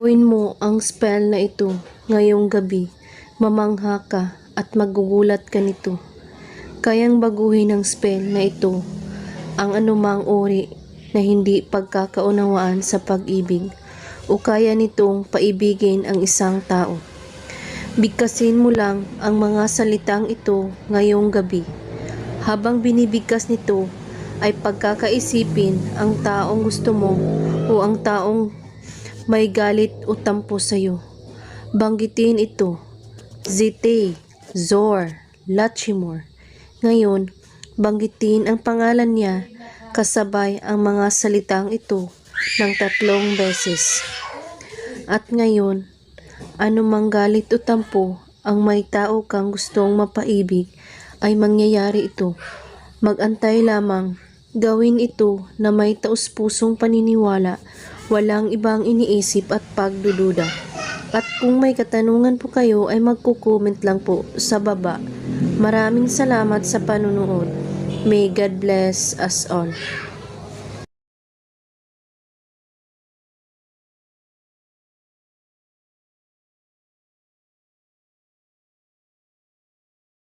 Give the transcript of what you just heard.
Gawin mo ang spell na ito ngayong gabi, mamangha ka at magugulat ka nito. Kayang baguhin ng spell na ito ang anumang uri na hindi pagkakaunawaan sa pag-ibig o kaya nitong paibigin ang isang tao. Bigkasin mo lang ang mga salitang ito ngayong gabi. Habang binibigkas nito ay pagkakaisipin ang taong gusto mo o ang taong may galit o tampo sa iyo. Banggitin ito, Zite, Zor, Lachimor. Ngayon, banggitin ang pangalan niya kasabay ang mga salitang ito ng 3 beses. At ngayon, anumang galit o tampo ang may tao kang gustong mapaibig ay mangyayari ito. Mag-antay lamang, gawin ito na may taus-pusong paniniwala, walang ibang iniisip at pagdududa. At kung may katanungan po kayo ay magko-comment lang po sa baba. Maraming salamat sa panunood. May God bless us all.